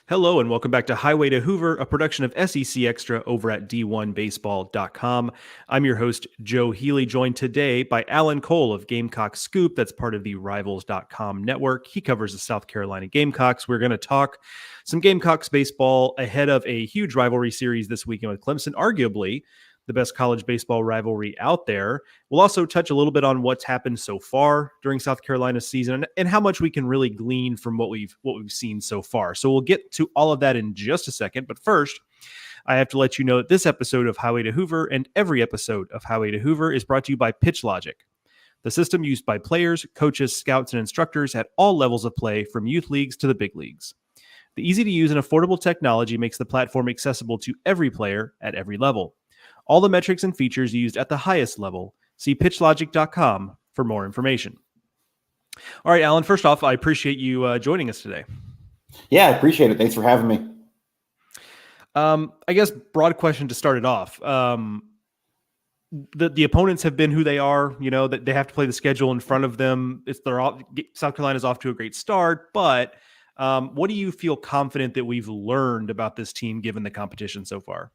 Hello and welcome back to Highway to Hoover, a production of SEC Extra over at D1Baseball.com. I'm your host, Joe Healy, joined today by Alan Cole of Gamecock Scoop. That's part of the Rivals.com network. He covers the South Carolina Gamecocks. We're going to talk some Gamecocks baseball ahead of a huge rivalry series this weekend with Clemson, arguably the best college baseball rivalry out there. We'll also touch a little bit on what's happened so far during South Carolina's season and how much we can really glean from what we've seen so far. So we'll get to all of that in just a second. But first, I have to let you know that this episode of Highway to Hoover and every episode of Highway to Hoover is brought to you by Pitch Logic, the system used by players, coaches, scouts, and instructors at all levels of play, from youth leagues to the big leagues. The easy-to-use and affordable technology makes the platform accessible to every player at every level. All the metrics and features used at the highest level. See pitchlogic.com for more information. All right, Alan, first off, I appreciate you joining us today. Yeah, I appreciate it. Thanks for having me. I guess broad question to start it off. The opponents have been who they are, that they have to play the schedule in front of them. South Carolina's off to a great start, but what do you feel confident that we've learned about this team given the competition so far?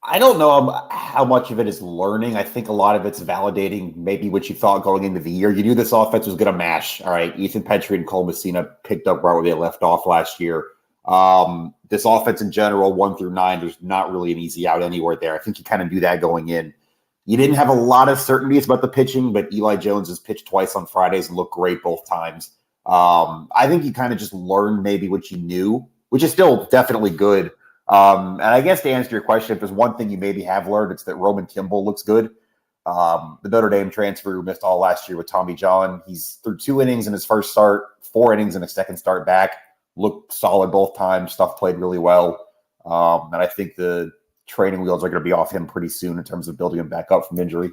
I don't know how much of it is learning. I think a lot of it's validating maybe what you thought going into the year. You knew this offense was going to mash. All right, Ethan Petry and Cole Messina picked up right where they left off last year. This offense in general, 1 through 9, there's not really an easy out anywhere there. I think you kind of knew that going in. You didn't have a lot of certainties about the pitching, but Eli Jones has pitched twice on Fridays and looked great both times. I think you kind of just learned maybe what you knew, which is still definitely good. And I guess to answer your question, if there's one thing you maybe have learned, it's that Roman Kimball looks good. The Notre Dame transfer who missed all last year with Tommy John. He's through 2 innings in his first start, 4 innings in his second start back. Looked solid both times. Stuff played really well. And I think the training wheels are going to be off him pretty soon in terms of building him back up from injury.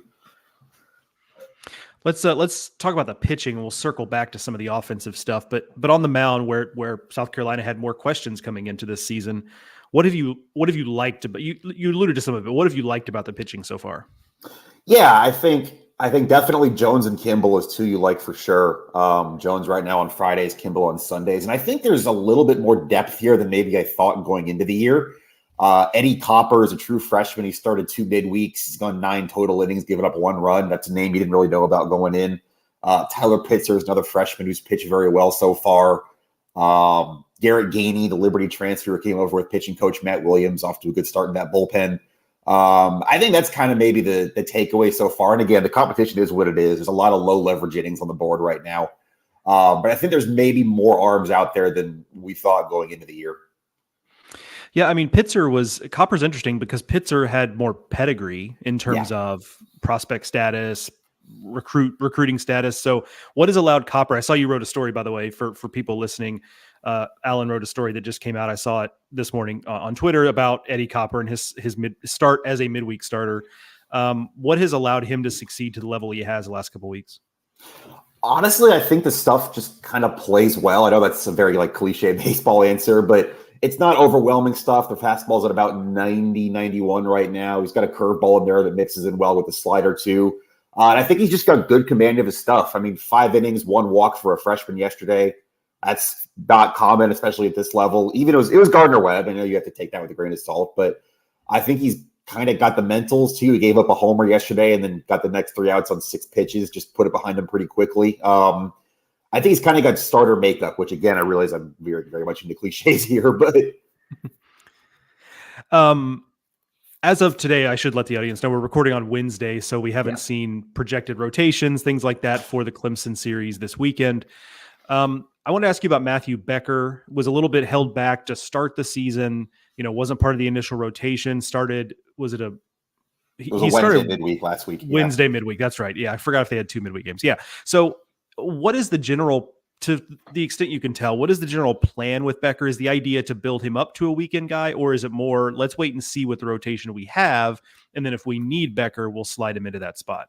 Let's talk about the pitching, and we'll circle back to some of the offensive stuff. But on the mound, where South Carolina had more questions coming into this season, what have you liked about you alluded to some of it? What have you liked about the pitching so far? Yeah, I think definitely Jones and Kimball is 2 you like for sure. Jones right now on Fridays, Kimball on Sundays. And I think there's a little bit more depth here than maybe I thought going into the year. Eddie Copper is a true freshman. He started 2 midweeks. He's gone 9 total innings, given up 1 run. That's a name you didn't really know about going in. Tyler Pitzer is another freshman who's pitched very well so far. Garrett Gainey, the Liberty transfer, came over with pitching coach Matt Williams, off to a good start in that bullpen. I think that's kind of maybe the takeaway so far. And again, the competition is what it is. There's a lot of low leverage innings on the board right now. But I think there's maybe more arms out there than we thought going into the year. Yeah, I mean, Copper's interesting because Pitzer had more pedigree in terms of prospect status, recruiting status. So what has allowed Copper? I saw you wrote a story, by the way, for people listening. Alan wrote a story that just came out. I saw it this morning on Twitter about Eddie Copper and his start as a midweek starter. What has allowed him to succeed to the level he has the last couple of weeks? Honestly, I think the stuff just kind of plays well. I know that's a very cliche baseball answer, but it's not overwhelming stuff. The fastball's at about 90, 91 right now. He's got a curveball in there that mixes in well with the slider too. And I think he's just got good command of his stuff. I mean, 5 innings, 1 walk for a freshman yesterday. That's not common, especially at this level. Even it was Gardner Webb. I know you have to take that with a grain of salt, but I think he's kind of got the mentals too. He gave up a homer yesterday and then got the next 3 outs on 6 pitches, just put it behind him pretty quickly. I think he's kind of got starter makeup, which again, I realize I'm very, very much into cliches here, but as of today, I should let the audience know we're recording on Wednesday, so we haven't seen projected rotations, things like that for the Clemson series this weekend. I want to ask you about Matthew Becker. Was a little bit held back to start the season. Wasn't part of the initial rotation. He started Wednesday midweek last week. Wednesday midweek. That's right. Yeah, I forgot if they had 2 midweek games. Yeah. So, what is the general, to the extent you can tell, what is the general plan with Becker? Is the idea to build him up to a weekend guy, or is it more, let's wait and see what the rotation we have, and then if we need Becker, we'll slide him into that spot?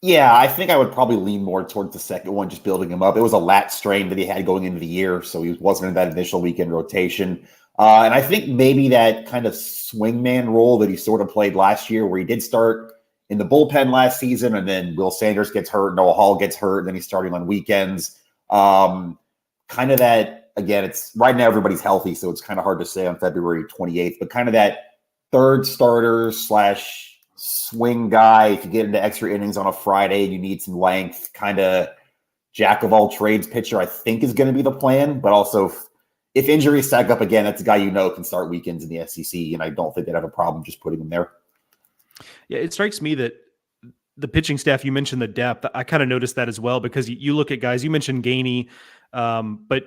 Yeah, I think I would probably lean more towards the second one, just building him up. It was a lat strain that he had going into the year, so he wasn't in that initial weekend rotation. And I think maybe that kind of swingman role that he sort of played last year, where he did start in the bullpen last season, and then Will Sanders gets hurt, Noah Hall gets hurt, and then he's starting on weekends. Kind of that again, it's right now everybody's healthy, so it's kind of hard to say on February 28th, but kind of that third starter / swing guy. If you get into extra innings on a Friday and you need some length, kind of jack of all trades pitcher, I think is going to be the plan. But also, if injuries stack up again, that's a guy can start weekends in the SEC, and I don't think they'd have a problem just putting him there. Yeah, it strikes me that the pitching staff, you mentioned the depth. I kind of noticed that as well, because you look at guys, you mentioned Gainey, but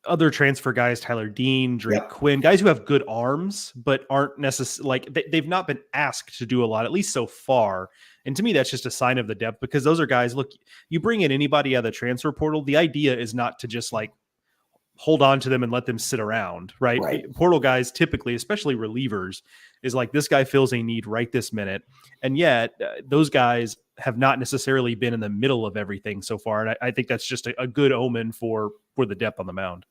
other transfer guys, Tyler Dean, Drake Quinn, guys who have good arms, but aren't necessarily they've not been asked to do a lot, at least so far. And to me, that's just a sign of the depth, because those are guys, look, you bring in anybody out of the transfer portal. The idea is not to just hold on to them and let them sit around, right? Portal guys, typically, especially relievers, is this guy fills a need right this minute. And yet those guys have not necessarily been in the middle of everything so far. And I think that's just a good omen for the depth on the mound.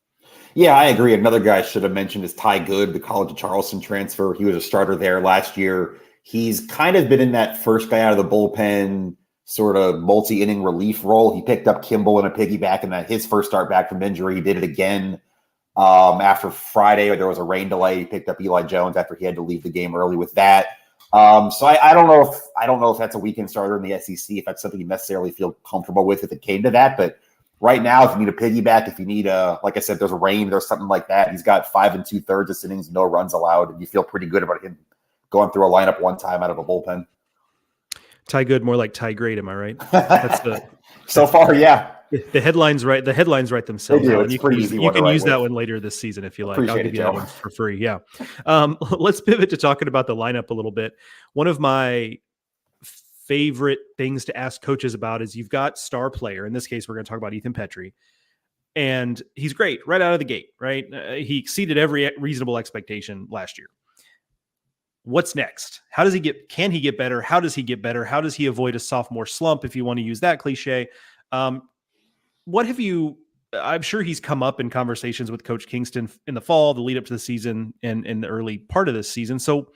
Yeah, I agree. Another guy I should have mentioned is Ty Good, the College of Charleston transfer. He was a starter there last year. He's kind of been in that first guy out of the bullpen sort of multi-inning relief role. He picked up Kimball in a piggyback in his first start back from injury. He did it again after Friday. There was a rain delay. He picked up Eli Jones after he had to leave the game early with that. So I don't know if that's a weekend starter in the SEC, if that's something you necessarily feel comfortable with if it came to that. But right now, if you need a piggyback, if you need like I said, there's a rain, there's something like that. He's got 5 2/3 innings, no runs allowed, and you feel pretty good about him going through a lineup one time out of a bullpen. Ty Good, more like Ty Great, am I right? That's so far, yeah. The headlines write themselves. They do. It's pretty easy. You can use that one later this season if you like. I'll give you that one for free. Yeah. Let's pivot to talking about the lineup a little bit. One of my favorite things to ask coaches about is you've got star player. In this case, we're going to talk about Ethan Petry. And he's great right out of the gate, right? He exceeded every reasonable expectation last year. What's next? How does he can he get better? How does he get better? How does he avoid a sophomore slump, if you want to use that cliche? What have you, I'm sure he's come up in conversations with Coach Kingston in the fall, the lead up to the season, and in the early part of this season. So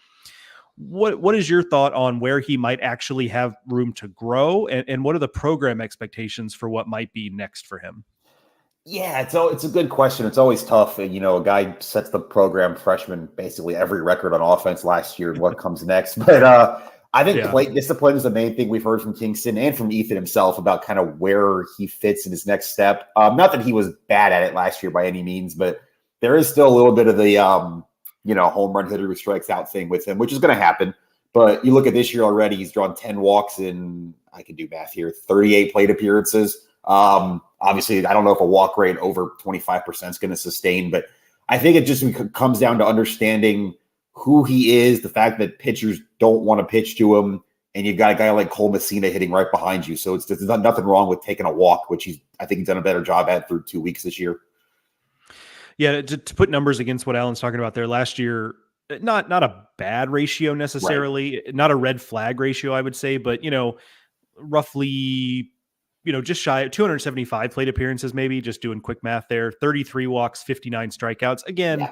what is your thought on where he might actually have room to grow, and what are the program expectations for what might be next for him? Yeah, it's a good question. It's always tough. A guy sets the program freshman basically every record on offense last year and what comes next. But I think plate discipline is the main thing we've heard from Kingston and from Ethan himself about kind of where he fits in his next step. Not that he was bad at it last year by any means, but there is still a little bit of the home run hitter who strikes out thing with him, which is going to happen. But you look at this year already, he's drawn 10 walks in, I can do math here, 38 plate appearances. Obviously, I don't know if a walk rate over 25% is going to sustain, but I think it just comes down to understanding who he is, the fact that pitchers don't want to pitch to him, and you've got a guy like Cole Messina hitting right behind you. So there's nothing wrong with taking a walk, which I think he's done a better job at through 2 weeks this year. Yeah, to put numbers against what Alan's talking about there, last year, not a bad ratio necessarily, not a red flag ratio, I would say, but roughly just shy of 275 plate appearances, maybe, just doing quick math there, 33 walks, 59 strikeouts. Again,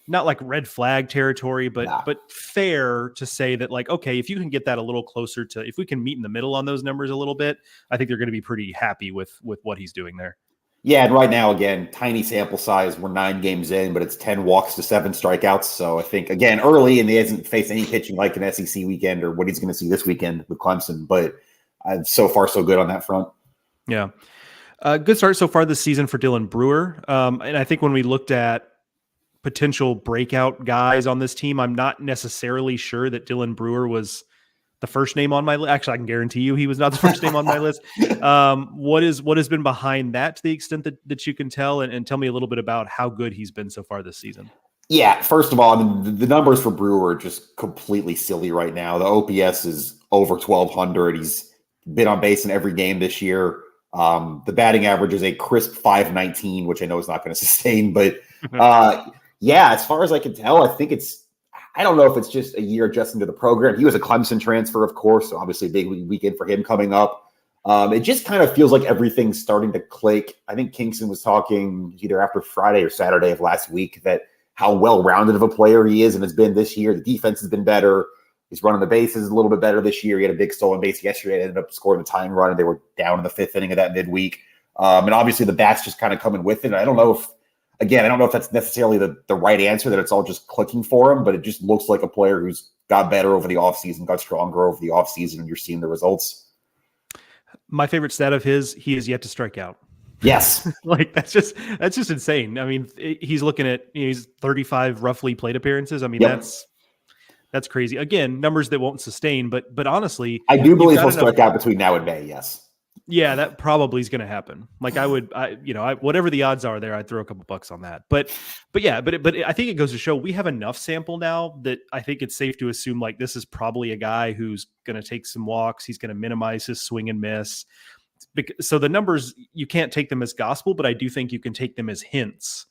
not like red flag territory, but fair to say that, okay, if you can get that a little closer to, if we can meet in the middle on those numbers a little bit, I think they're going to be pretty happy with what he's doing there. Yeah, and right now, again, tiny sample size. We're 9 games in, but it's 10 walks to 7 strikeouts. So I think, again, early, and he hasn't faced any pitching like an SEC weekend or what he's going to see this weekend with Clemson. But so far, so good on that front. Yeah. Good start so far this season for Dylan Brewer. And I think when we looked at potential breakout guys on this team, I'm not necessarily sure that Dylan Brewer was the first name on my list. Actually, I can guarantee you he was not the first name on my list. What has been behind that, to the extent that you can tell, and tell me a little bit about how good he's been so far this season? Yeah, first of all, I mean, the numbers for Brewer are just completely silly right now. The OPS is over 1,200. He's been on base in every game this year. The batting average is a crisp 519, which I know is not going to sustain. But as far as I can tell, I think I don't know if it's just a year adjusting to the program. He was a Clemson transfer, of course, so obviously a big weekend for him coming up. It just kind of feels like everything's starting to click. I think Kingston was talking either after Friday or Saturday of last week that how well-rounded of a player he is and has been this year. The defense has been better. He's running the bases a little bit better this year. He had a big stolen base yesterday. Ended up scoring the tying run, and they were down in the 5th inning of that midweek. And obviously the bat's just kind of coming with it. I don't know if again, I don't know if that's necessarily the right answer, that it's all just clicking for him, but it just looks like a player who's got better over the offseason, got stronger over the offseason, and you're seeing the results. My favorite stat of his, he has yet to strike out. Yes. Like that's just insane. I mean, he's looking at, he's 35 roughly plate appearances. I mean, that's crazy. Again, numbers that won't sustain, but honestly, I do believe he'll strike out between now and May. Yes. Yeah, that probably is going to happen. Like whatever the odds are there, I'd throw a couple bucks on that. But I think it goes to show we have enough sample now that I think it's safe to assume like this is probably a guy who's going to take some walks. He's going to minimize his swing and miss. So the numbers, you can't take them as gospel, but I do think you can take them as hints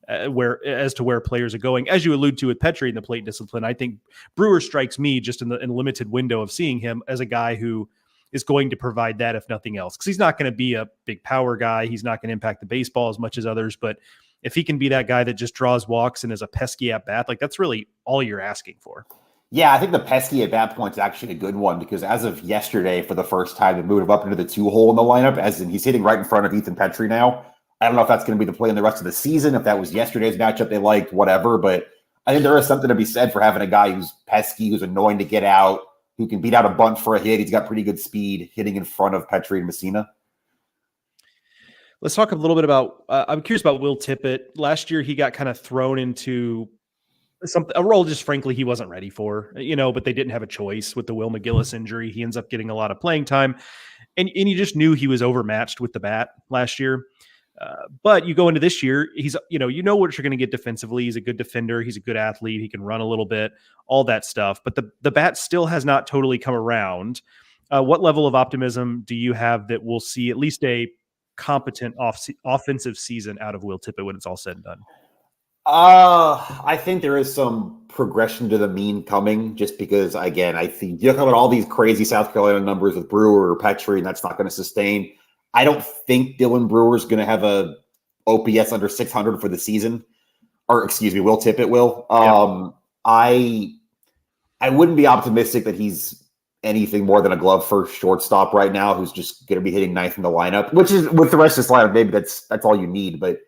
as to where players are going. As you allude to with Petry in the plate discipline, I think Brewer strikes me just in the limited window of seeing him as a guy who is going to provide that if nothing else, because he's not going to be a big power guy. He's not going to impact the baseball as much as others, but if he can be that guy that just draws walks and is a pesky at bat, like that's really all you're asking for. Yeah, I think the pesky at bat point is actually a good one, because as of yesterday, for the first time, they moved him up into the 2-hole in the lineup, as in he's hitting right in front of Ethan Petry now. I don't know if that's going to be the play in the rest of the season, if that was yesterday's matchup they liked, whatever, but I think there is something to be said for having a guy who's pesky, who's annoying to get out, who can beat out a bunt for a hit. He's got pretty good speed, hitting in front of Petry and Messina. Let's talk a little bit about, I'm curious about Will Tippett. Last year, he got kind of thrown into a role just frankly he wasn't ready for, but they didn't have a choice with the Will McGillis injury. He ends up getting a lot of playing time, and you just knew he was overmatched with the bat last year. But you go into this year, he's, what you're going to get defensively. He's a good defender. He's a good athlete. He can run a little bit, all that stuff. But the bat still has not totally come around. What level of optimism do you have that we'll see at least a competent offensive season out of Will Tippett when it's all said and done? I think there is some progression to the mean coming, just because, again, I think you look at all these crazy South Carolina numbers with Brewer or Petry, and that's not going to sustain. I don't think Dylan Brewer is going to have a OPS under 600 for the season, or excuse me, Will Tippett will. I wouldn't be optimistic that he's anything more than a glove first shortstop right now, who's just going to be hitting ninth in the lineup, which is, with the rest of this lineup, maybe that's all you need. But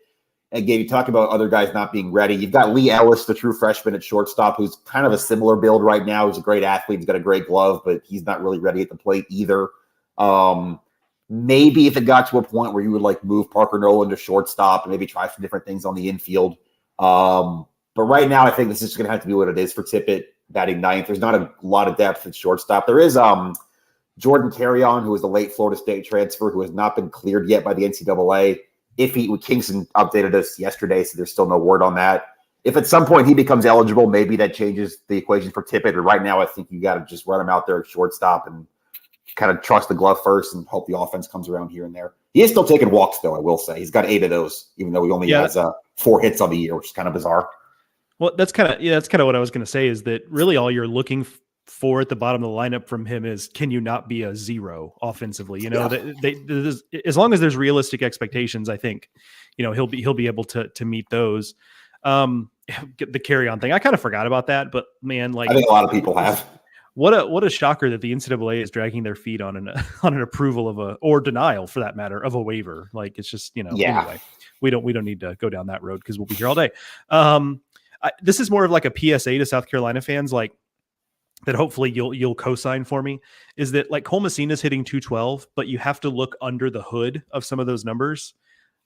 again, you talk about other guys not being ready. You've got Lee Ellis, the true freshman at shortstop, who's kind of a similar build right now. He's a great athlete. He's got a great glove, but he's not really ready at the plate either. Maybe if it got to a point where you would like move Parker Nolan to shortstop and maybe try some different things on the infield. But right now, I think this is just going to have to be what it is for Tippett batting ninth. There's not a lot of depth at shortstop. There is Jordan Carrion, who is the late Florida State transfer, who has not been cleared yet by the NCAA. Kingston updated us yesterday, so there's still no word on that. If at some point he becomes eligible, maybe that changes the equation for Tippett. But right now, I think you got to just run him out there at shortstop and kind of trust the glove first and hope the offense comes around here and there. He is still taking walks, though, I will say. He's got 8 of those, even though he only has 4 hits on the year, which is kind of bizarre. Well, that's kind of what I was going to say, is that really all you're looking for at the bottom of the lineup from him is, can you not be a zero offensively? As long as there's realistic expectations, I think, he'll be able to meet those. The carry-on thing, I kind of forgot about that, but man, like, I think a lot of people have. What a shocker that the NCAA is dragging their feet on an approval or denial, for that matter, of a waiver. Like, it's just, anyway, we don't need to go down that road because we'll be here all day. This is more of like a PSA to South Carolina fans, like, that hopefully you'll co-sign for me, is that like Cole Messina's hitting 212, but you have to look under the hood of some of those numbers,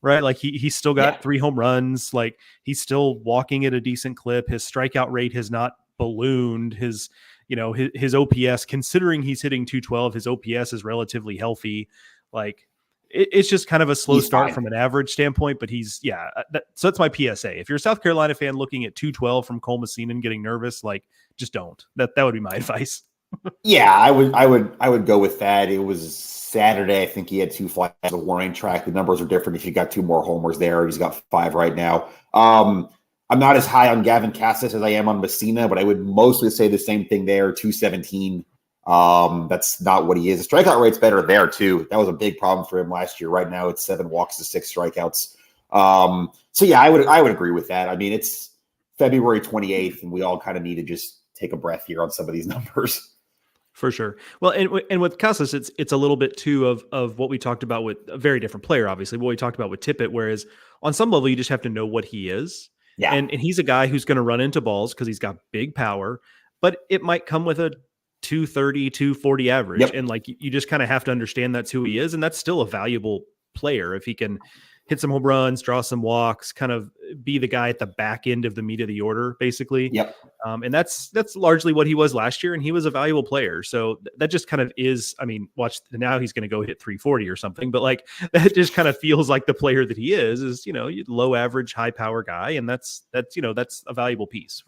right? Like he's still got 3 home runs. Like, he's still walking at a decent clip. His strikeout rate has not ballooned. His OPS, considering he's hitting 212, his OPS is relatively healthy. Like, it's just kind of a slow start from an average standpoint, but so that's my PSA. If you're a South Carolina fan looking at 212 from Cole Messina and getting nervous, like, just don't. That would be my advice. Yeah, I would go with that. It was Saturday. I think he had 2 flights on the warning track. The numbers are different if you got 2 more homers there. He's got 5 right now. I'm not as high on Gavin Cassis as I am on Messina, but I would mostly say the same thing there. 217. That's not what he is. The strikeout rate's better there too. That was a big problem for him last year. Right now it's 7 walks to 6 strikeouts. So yeah, I would agree with that. I mean, it's February 28th and we all kind of need to just take a breath here on some of these numbers. For sure. Well, and with Casas, it's a little bit too of what we talked about with a very different player, obviously, what we talked about with Tippett, whereas on some level, you just have to know what he is. Yeah. And he's a guy who's going to run into balls because he's got big power, but it might come with a 230, 240 average. Yep. And like you just kind of have to understand that's who he is. And that's still a valuable player if he can hit some home runs, draw some walks, kind of be the guy at the back end of the meat of the order, basically. Yep. And that's largely what he was last year, and he was a valuable player. So that just kind of is. I mean, watch now he's going to go hit 340 or something, but like that just kind of feels like the player that he is low average, high power guy, and that's a valuable piece.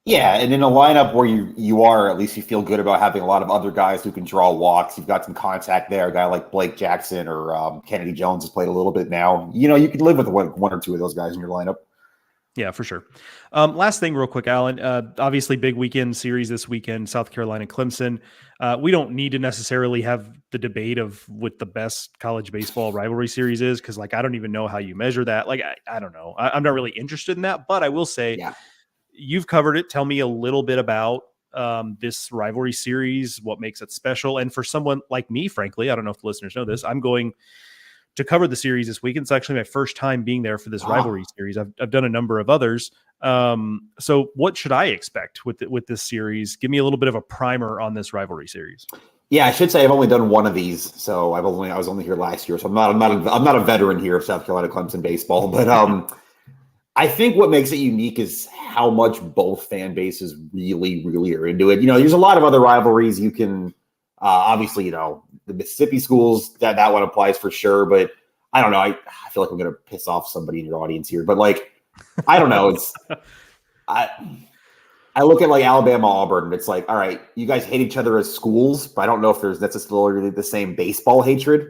Yeah, and in a lineup where you are, at least you feel good about having a lot of other guys who can draw walks. You've got some contact there. A guy like Blake Jackson or Kennedy Jones has played a little bit now. You can live with one or two of those guys in your lineup. Yeah, for sure. Last thing real quick, Alan, obviously big weekend series this weekend, South Carolina, Clemson. We don't need to necessarily have the debate of what the best college baseball rivalry series is. Cause like, I don't even know how you measure that. Like, I don't know. I'm not really interested in that, but I will say You've covered it. Tell me a little bit about this rivalry series, what makes it special. And for someone like me, frankly, I don't know if the listeners know this, I'm going to cover the series this week. It's actually my first time being there for this rivalry series. I've done a number of others. So what should I expect with this series? Give me a little bit of a primer on this rivalry series. Yeah, I should say I've only done one of these, so I was only here last year, so I'm not a veteran here of South Carolina Clemson baseball. But I think what makes it unique is how much both fan bases really, really are into it. There's a lot of other rivalries you can. Obviously, the Mississippi schools, that one applies for sure. But I don't know. I feel like I'm going to piss off somebody in your audience here. But, like, I don't know. I look at, like, Alabama, Auburn, and it's like, all right, you guys hate each other as schools, but I don't know if there's necessarily the same baseball hatred.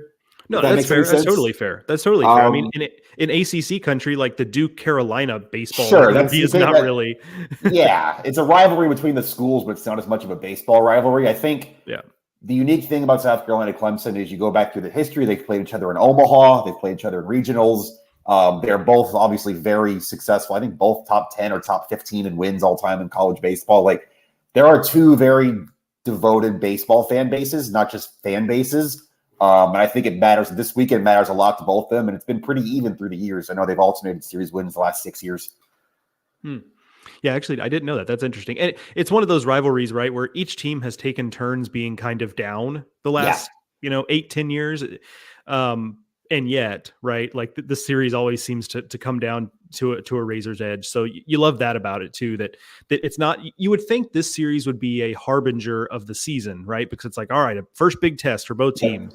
No, that's fair. That's totally fair. That's totally fair. I mean, in ACC country, like the Duke Carolina baseball rivalry is not really. Yeah, it's a rivalry between the schools, but it's not as much of a baseball rivalry. I think the unique thing about South Carolina Clemson is you go back through the history. They've played each other in Omaha. They've played each other in regionals. They're both obviously very successful. I think both top 10 or top 15 in wins all time in college baseball. Like, there are two very devoted baseball fan bases, not just fan bases. And I think it matters. This weekend matters a lot to both of them, and it's been pretty even through the years. I know they've alternated series wins the last 6 years. Yeah, actually, I didn't know that. That's interesting. And it's one of those rivalries, right, where each team has taken turns being kind of down the last, 8-10 years. And yet, right, like the series always seems to come down to a razor's edge. So you love that about it too, that it's not, you would think this series would be a harbinger of the season, right? Because it's like, all right, a first big test for both teams.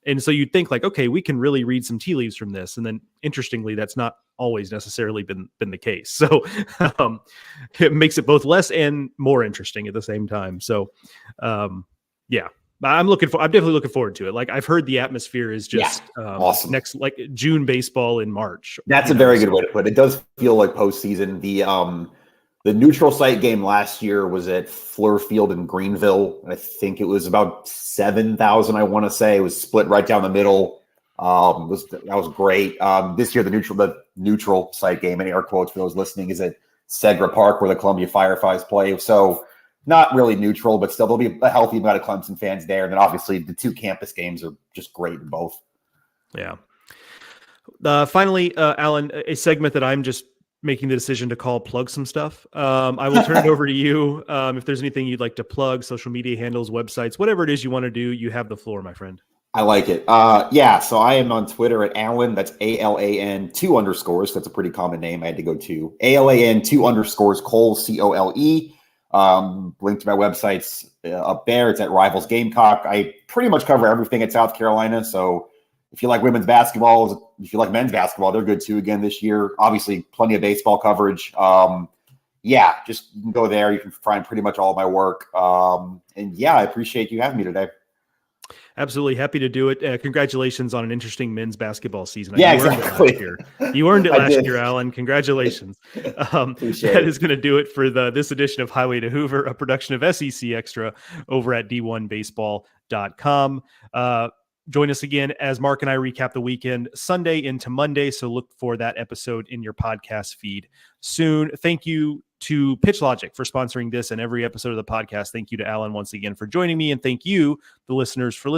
And so you'd think like, okay, we can really read some tea leaves from this. And then interestingly, that's not always necessarily been the case. So it makes it both less and more interesting at the same time. So yeah, I'm definitely looking forward to it. Like, I've heard the atmosphere is just awesome. Next, like June baseball in March. That's a very good way to put it. It does feel like postseason. The neutral site game last year was at Fleur Field in Greenville. I think it was about 7,000. I want to say it was split right down the middle. That was great. This year, the neutral site game, and air quotes for those listening, is at Segra Park, where the Columbia Fireflies play. So not really neutral, but still there'll be a healthy amount of Clemson fans there. And then obviously the two campus games are just great in both. Yeah. Finally, Alan, a segment that I'm just making the decision to call Plug Some Stuff. I will turn it over to you. If there's anything you'd like to plug, social media handles, websites, whatever it is you want to do, you have the floor, my friend. I like it. So I am on Twitter at Alan. That's ALAN 2_. That's a pretty common name. I had to go to ALAN 2_ Cole, COLE. Link to my websites up there. It's at Rivals Gamecock. I pretty much cover everything at South Carolina. So if you like women's basketball, if you like men's basketball, they're good too again this year. Obviously, plenty of baseball coverage. Just go there. You can find pretty much all of my work. I appreciate you having me today. Absolutely happy to do it. Congratulations on an interesting men's basketball season. Yeah, exactly. You earned it last year, Alan. Congratulations. That is going to do it for this edition of Highway to Hoover, a production of SEC Extra over at D1Baseball.com. Join us again as Mark and I recap the weekend Sunday into Monday. So look for that episode in your podcast feed soon. Thank you to Pitch Logic for sponsoring this and every episode of the podcast. Thank you to Alan once again for joining me. And thank you, the listeners, for listening.